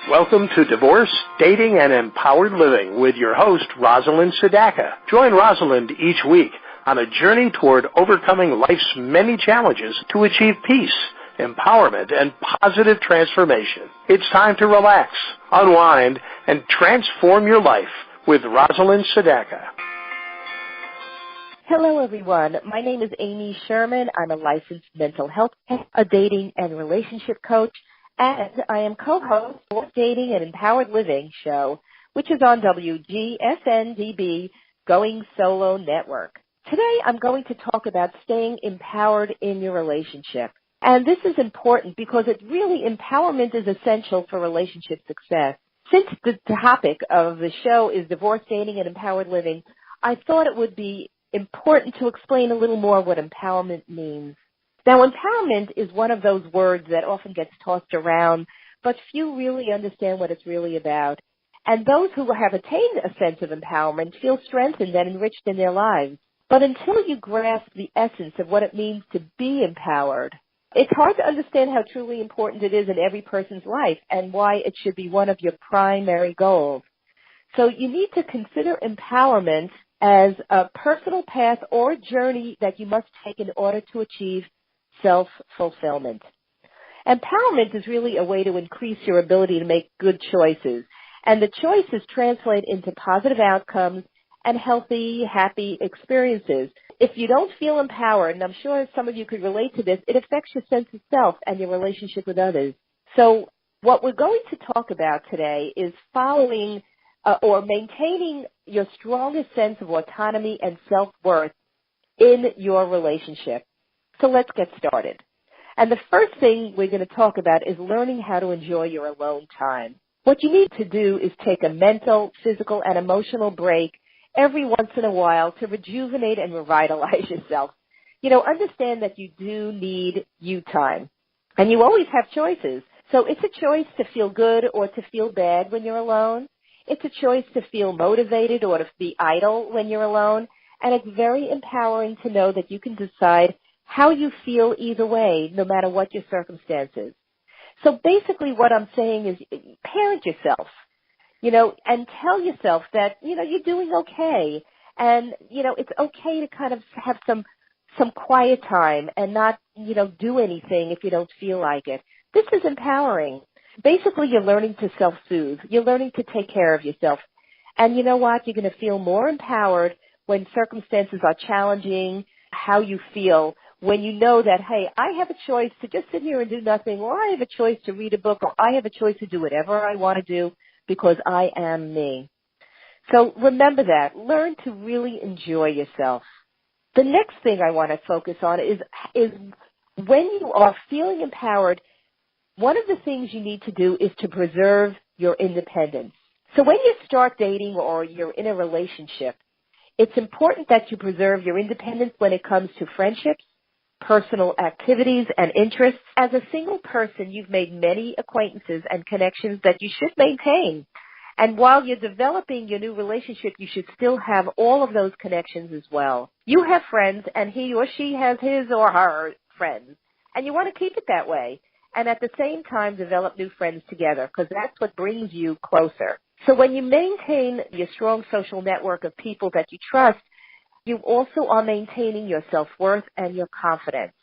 Welcome to Divorce, Dating, and Empowered Living with your host, Rosalind Sedaka. Join Rosalind each week on a journey toward overcoming life's many challenges to achieve peace, empowerment, and positive transformation. It's time to relax, unwind, and transform your life with Rosalind Sedaka. Hello, everyone. My name is Amy Sherman. I'm a licensed mental health, a dating and relationship coach, and I am co-host of the Dating and Empowered Living show, which is on WGSN-DB Going Solo Network. Today, I'm going to talk about staying empowered in your relationship. And this is important because empowerment is essential for relationship success. Since the topic of the show is divorce, dating, and empowered living, I thought it would be important to explain a little more what empowerment means. Now, empowerment is one of those words that often gets tossed around, but few really understand what it's really about. And those who have attained a sense of empowerment feel strengthened and enriched in their lives. But until you grasp the essence of what it means to be empowered, it's hard to understand how truly important it is in every person's life and why it should be one of your primary goals. So you need to consider empowerment as a personal path or journey that you must take in order to achieve self-fulfillment. Empowerment is really a way to increase your ability to make good choices, and the choices translate into positive outcomes and healthy, happy experiences. If you don't feel empowered, and I'm sure some of you could relate to this, it affects your sense of self and your relationship with others. So what we're going to talk about today is following or maintaining your strongest sense of autonomy and self-worth in your relationship. So let's get started. And the first thing we're going to talk about is learning how to enjoy your alone time. What you need to do is take a mental, physical, and emotional break every once in a while to rejuvenate and revitalize yourself. Understand that you do need you time. And you always have choices. So it's a choice to feel good or to feel bad when you're alone. It's a choice to feel motivated or to be idle when you're alone. And it's very empowering to know that you can decide how you feel either way, no matter what your circumstances. So basically what I'm saying is parent yourself, and tell yourself that, you're doing okay. And, it's okay to kind of have some quiet time and not, do anything if you don't feel like it. This is empowering. Basically, you're learning to self-soothe. You're learning to take care of yourself. And you know what? You're going to feel more empowered when circumstances are challenging, how you feel when you know that, hey, I have a choice to just sit here and do nothing, or I have a choice to read a book, or I have a choice to do whatever I want to do because I am me. So remember that. Learn to really enjoy yourself. The next thing I want to focus on is when you are feeling empowered, one of the things you need to do is to preserve your independence. So when you start dating or you're in a relationship, it's important that you preserve your independence when it comes to friendships, personal activities, and interests. As a single person, you've made many acquaintances and connections that you should maintain. And while you're developing your new relationship, you should still have all of those connections as well. You have friends, and he or she has his or her friends, and you want to keep it that way. And at the same time, develop new friends together, because that's what brings you closer. So when you maintain your strong social network of people that you trust, you also are maintaining your self-worth and your confidence.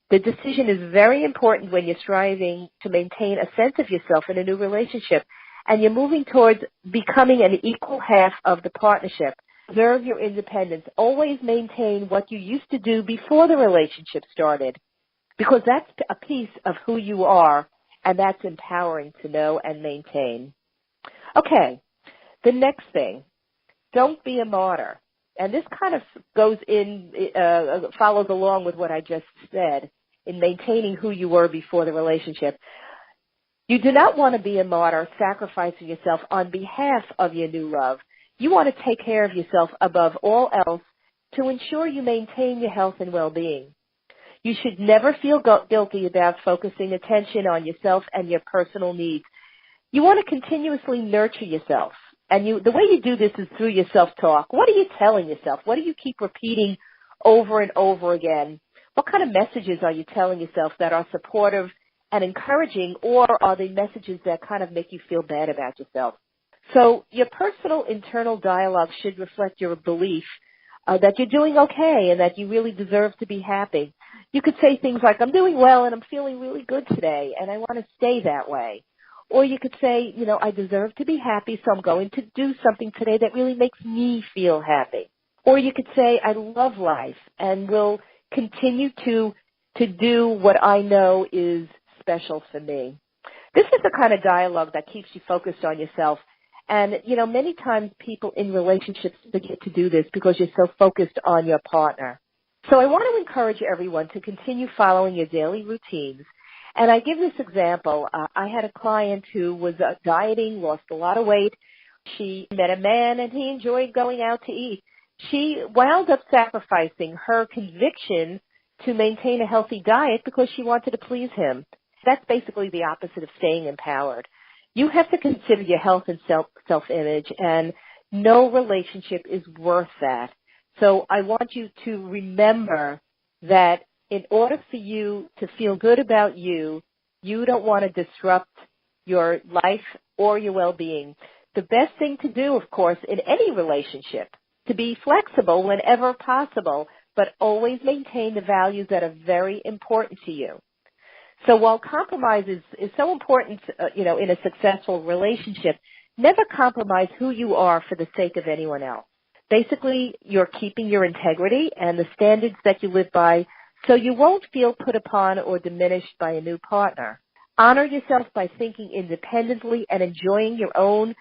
The decision is very important when you're striving to maintain a sense of yourself in a new relationship, and you're moving towards becoming an equal half of the partnership. Preserve your independence. Always maintain what you used to do before the relationship started, because that's a piece of who you are, and that's empowering to know and maintain. Okay, the next thing, don't be a martyr. And this kind of follows along with what I just said in maintaining who you were before the relationship. You do not want to be a martyr, sacrificing yourself on behalf of your new love. You want to take care of yourself above all else to ensure you maintain your health and well-being. You should never feel guilty about focusing attention on yourself and your personal needs. You want to continuously nurture yourself. And the way you do this is through your self-talk. What are you telling yourself? What do you keep repeating over and over again? What kind of messages are you telling yourself that are supportive and encouraging, or are they messages that kind of make you feel bad about yourself? So your personal internal dialogue should reflect your belief that you're doing okay and that you really deserve to be happy. You could say things like, I'm doing well and I'm feeling really good today and I want to stay that way. Or you could say, I deserve to be happy, so I'm going to do something today that really makes me feel happy. Or you could say, I love life and will continue to do what I know is special for me. This is the kind of dialogue that keeps you focused on yourself. And, many times people in relationships forget to do this because you're so focused on your partner. So I want to encourage everyone to continue following your daily routines. And I give this example. I had a client who was dieting, lost a lot of weight. She met a man and he enjoyed going out to eat. She wound up sacrificing her conviction to maintain a healthy diet because she wanted to please him. That's basically the opposite of staying empowered. You have to consider your health and self-image, and no relationship is worth that. So I want you to remember that in order for you to feel good about you, you don't want to disrupt your life or your well-being. The best thing to do, of course, in any relationship, to be flexible whenever possible, but always maintain the values that are very important to you. So while compromise is so important, in a successful relationship, never compromise who you are for the sake of anyone else. Basically, you're keeping your integrity and the standards that you live by, so you won't feel put upon or diminished by a new partner. Honor yourself by thinking independently and enjoying your own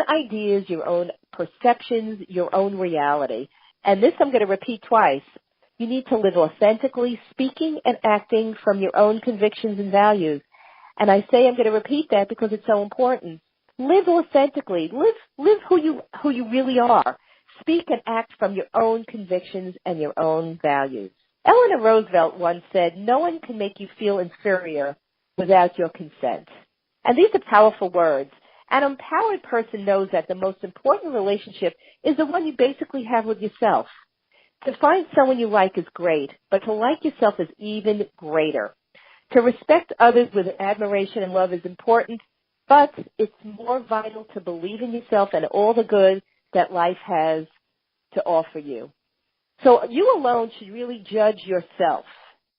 ideas, your own perceptions, your own reality. And this I'm going to repeat twice. You need to live authentically, speaking and acting from your own convictions and values. And I say I'm going to repeat that because it's so important. Live authentically. Live who you really are. Speak and act from your own convictions and your own values. Eleanor Roosevelt once said, no one can make you feel inferior without your consent. And these are powerful words. An empowered person knows that the most important relationship is the one you basically have with yourself. To find someone you like is great, but to like yourself is even greater. To respect others with admiration and love is important, but it's more vital to believe in yourself and all the good that life has to offer you. So you alone should really judge yourself,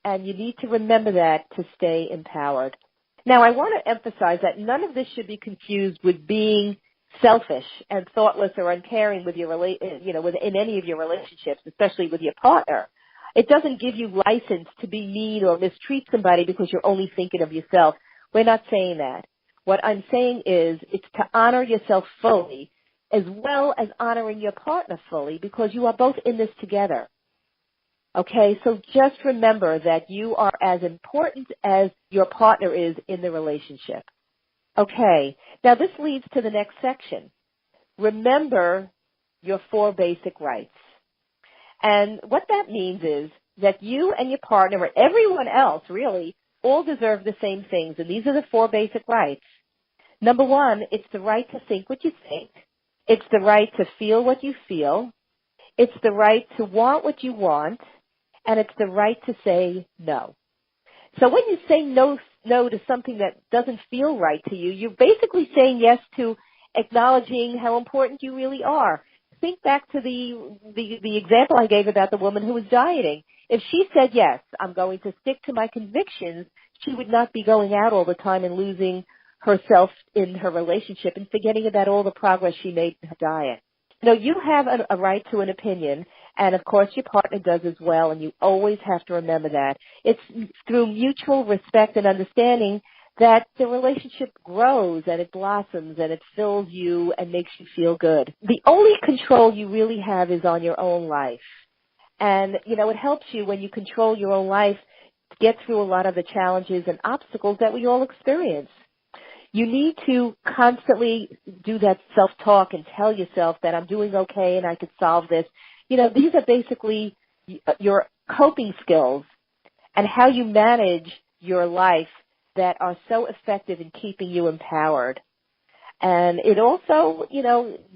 and you need to remember that to stay empowered. Now, I want to emphasize that none of this should be confused with being selfish and thoughtless or uncaring with in any of your relationships, especially with your partner. It doesn't give you license to be mean or mistreat somebody because you're only thinking of yourself. We're not saying that. What I'm saying is it's to honor yourself fully as well as honoring your partner fully because you are both in this together. Okay, so just remember that you are as important as your partner is in the relationship. Okay, now this leads to the next section. Remember your 4 basic rights. And what that means is that you and your partner and everyone else really all deserve the same things, and these are the 4 basic rights. Number 1, it's the right to think what you think. It's the right to feel what you feel. It's the right to want what you want. And it's the right to say no. So when you say no to something that doesn't feel right to you, you're basically saying yes to acknowledging how important you really are. Think back to the example I gave about the woman who was dieting. If she said, yes, I'm going to stick to my convictions, she would not be going out all the time and losing herself in her relationship and forgetting about all the progress she made in her diet. You have a right to an opinion, and of course your partner does as well, and you always have to remember that. It's through mutual respect and understanding that the relationship grows and it blossoms and it fills you and makes you feel good. The only control you really have is on your own life. And, it helps you when you control your own life to get through a lot of the challenges and obstacles that we all experience. You need to constantly do that self-talk and tell yourself that I'm doing okay and I could solve this. These are basically your coping skills and how you manage your life that are so effective in keeping you empowered. And it also,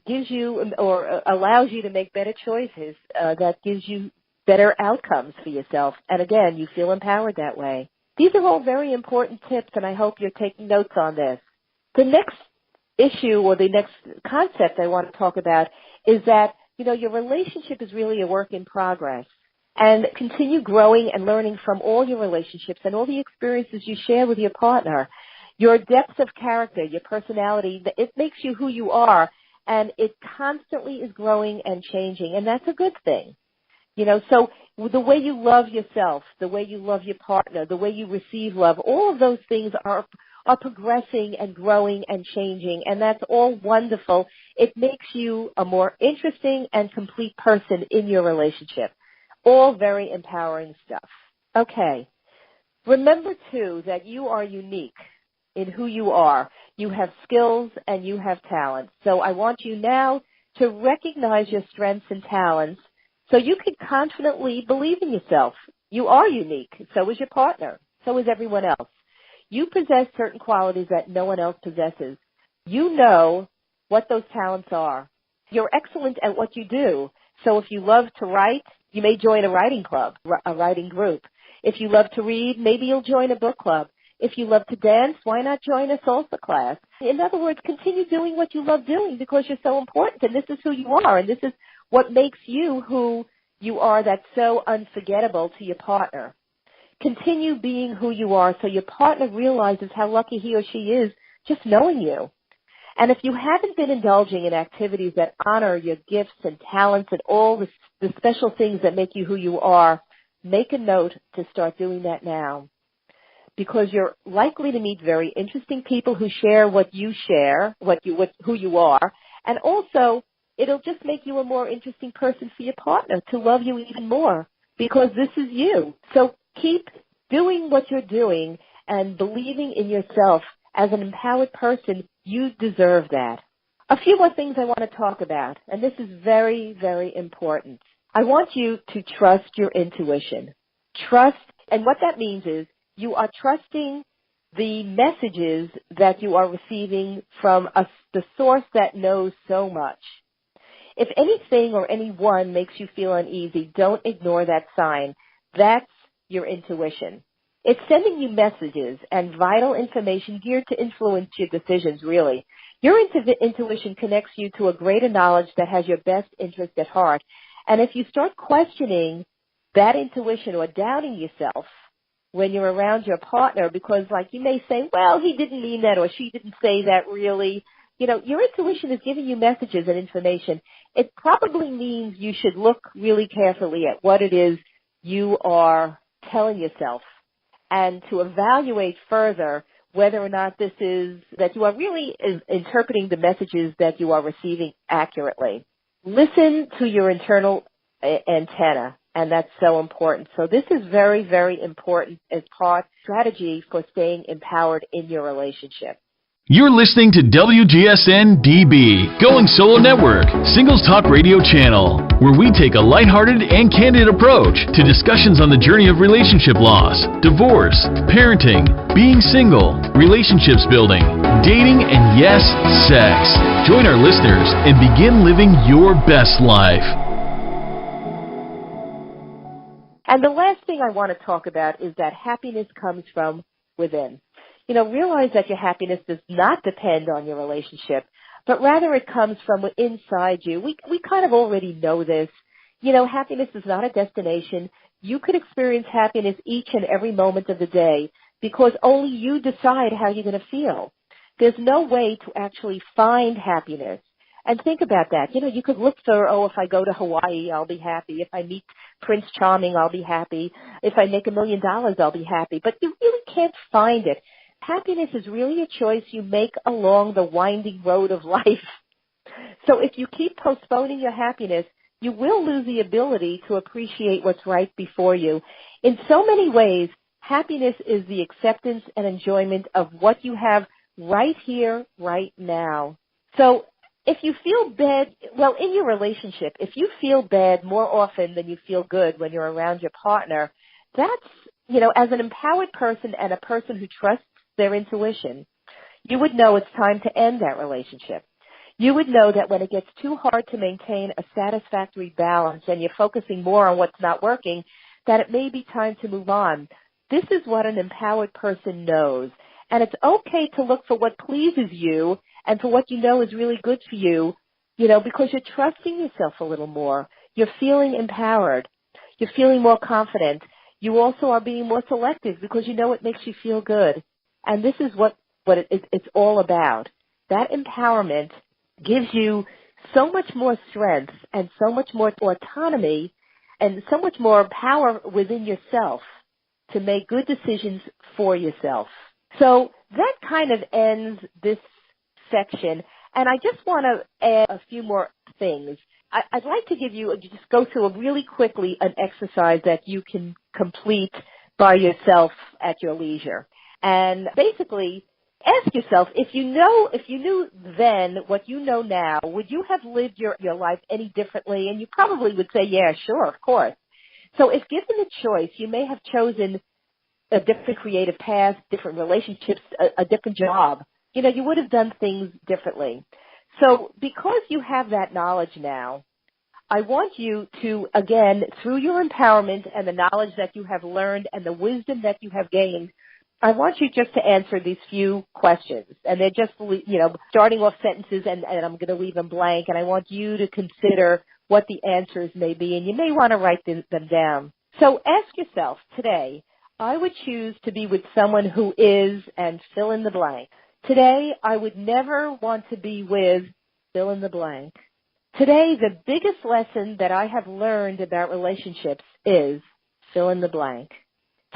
gives you or allows you to make better choices that gives you better outcomes for yourself. And again, you feel empowered that way. These are all very important tips, and I hope you're taking notes on this. The next issue or the next concept I want to talk about is that, your relationship is really a work in progress. And continue growing and learning from all your relationships and all the experiences you share with your partner. Your depth of character, your personality, it makes you who you are, and it constantly is growing and changing, and that's a good thing. So the way you love yourself, the way you love your partner, the way you receive love, all of those things are progressing and growing and changing, and that's all wonderful. It makes you a more interesting and complete person in your relationship. All very empowering stuff. Okay. Remember, too, that you are unique in who you are. You have skills and you have talents. So I want you now to recognize your strengths and talents so you can confidently believe in yourself. You are unique. So is your partner. So is everyone else. You possess certain qualities that no one else possesses. You know what those talents are. You're excellent at what you do. So if you love to write, you may join a writing club, a writing group. If you love to read, maybe you'll join a book club. If you love to dance, why not join a salsa class? In other words, continue doing what you love doing because you're so important, and this is who you are, and this is what makes you who you are that's so unforgettable to your partner. Continue being who you are so your partner realizes how lucky he or she is just knowing you. And if you haven't been indulging in activities that honor your gifts and talents and all the special things that make you who you are, make a note to start doing that now. Because you're likely to meet very interesting people who share what you share, who you are, and also it'll just make you a more interesting person for your partner to love you even more because this is you. So keep doing what you're doing and believing in yourself. As an empowered person, you deserve that. A few more things I want to talk about, and this is very, very important. I want you to trust your intuition. Trust, and what that means is you are trusting the messages that you are receiving from the source that knows so much. If anything or anyone makes you feel uneasy, don't ignore that sign. That's your intuition. It's sending you messages and vital information geared to influence your decisions, really. Your intuition connects you to a greater knowledge that has your best interest at heart. And if you start questioning that intuition or doubting yourself when you're around your partner because, you may say, well, he didn't mean that or she didn't say that really, your intuition is giving you messages and information. It probably means you should look really carefully at what it is you are telling yourself, and to evaluate further whether or not this is that you are really interpreting the messages that you are receiving accurately. Listen to your internal antenna, and that's so important. So this is very, very important as part of strategy for staying empowered in your relationship. You're listening to WGSN-DB, Going Solo Network, Singles Talk Radio Channel, where we take a lighthearted and candid approach to discussions on the journey of relationship loss, divorce, parenting, being single, relationships building, dating, and yes, sex. Join our listeners and begin living your best life. And the last thing I want to talk about is that happiness comes from within. Realize that your happiness does not depend on your relationship, but rather it comes from inside you. We kind of already know this. Happiness is not a destination. You could experience happiness each and every moment of the day because only you decide how you're going to feel. There's no way to actually find happiness. And think about that. You could look for, if I go to Hawaii, I'll be happy. If I meet Prince Charming, I'll be happy. If I make $1 million, I'll be happy. But you really can't find it. Happiness is really a choice you make along the winding road of life. So if you keep postponing your happiness, you will lose the ability to appreciate what's right before you. In so many ways, happiness is the acceptance and enjoyment of what you have right here, right now. So if you feel bad, in your relationship, if you feel bad more often than you feel good when you're around your partner, that's, as an empowered person and a person who trusts their intuition, you would know it's time to end that relationship. You would know that when it gets too hard to maintain a satisfactory balance and you're focusing more on what's not working, that it may be time to move on. This is what an empowered person knows. And it's okay to look for what pleases you and for what you know is really good for you, because you're trusting yourself a little more. You're feeling empowered. You're feeling more confident. You also are being more selective because you know it makes you feel good. And this is what it's all about. That empowerment gives you so much more strength and so much more autonomy and so much more power within yourself to make good decisions for yourself. So that kind of ends this section, and I just want to add a few more things. I'd like to just go through really quickly an exercise that you can complete by yourself at your leisure. And basically, ask yourself, if you knew then what you know now, would you have lived your life any differently? And you probably would say, yeah, sure, of course. So if given the choice, you may have chosen a different creative path, different relationships, a different job. You would have done things differently. So because you have that knowledge now, I want you to, again, through your empowerment and the knowledge that you have learned and the wisdom that you have gained, I want you just to answer these few questions. And they're just, starting off sentences, and I'm going to leave them blank. And I want you to consider what the answers may be. And you may want to write them down. So ask yourself today, I would choose to be with someone who is, and fill in the blank. Today, I would never want to be with, fill in the blank. Today, the biggest lesson that I have learned about relationships is, fill in the blank.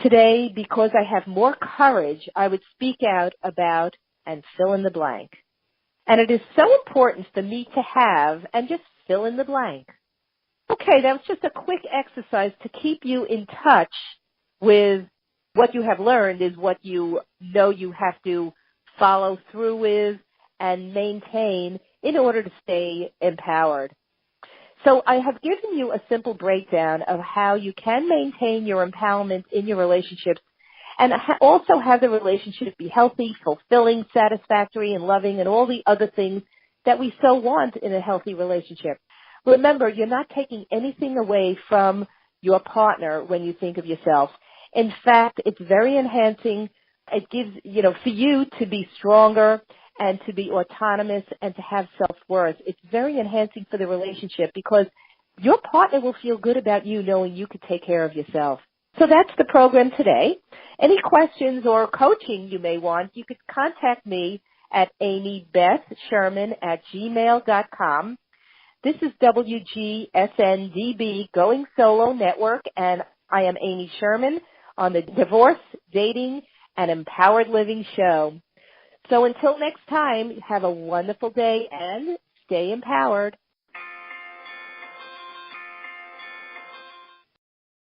Today, because I have more courage, I would speak out about, and fill in the blank. And it is so important for me to have, and just fill in the blank. Okay, that was just a quick exercise to keep you in touch with what you have learned is what you know you have to follow through with and maintain in order to stay empowered. So I have given you a simple breakdown of how you can maintain your empowerment in your relationships and also have the relationship be healthy, fulfilling, satisfactory, and loving, and all the other things that we so want in a healthy relationship. Remember, you're not taking anything away from your partner when you think of yourself. In fact, it's very enhancing. It gives, for you to be stronger and to be autonomous and to have self-worth. It's very enhancing for the relationship because your partner will feel good about you knowing you could take care of yourself. So that's the program today. Any questions or coaching you may want, you could contact me at amybethsherman@gmail.com. This is WGSN-DB Going Solo Network, and I am Amy Sherman on the Divorce, Dating, and Empowered Living Show. So until next time, have a wonderful day and stay empowered.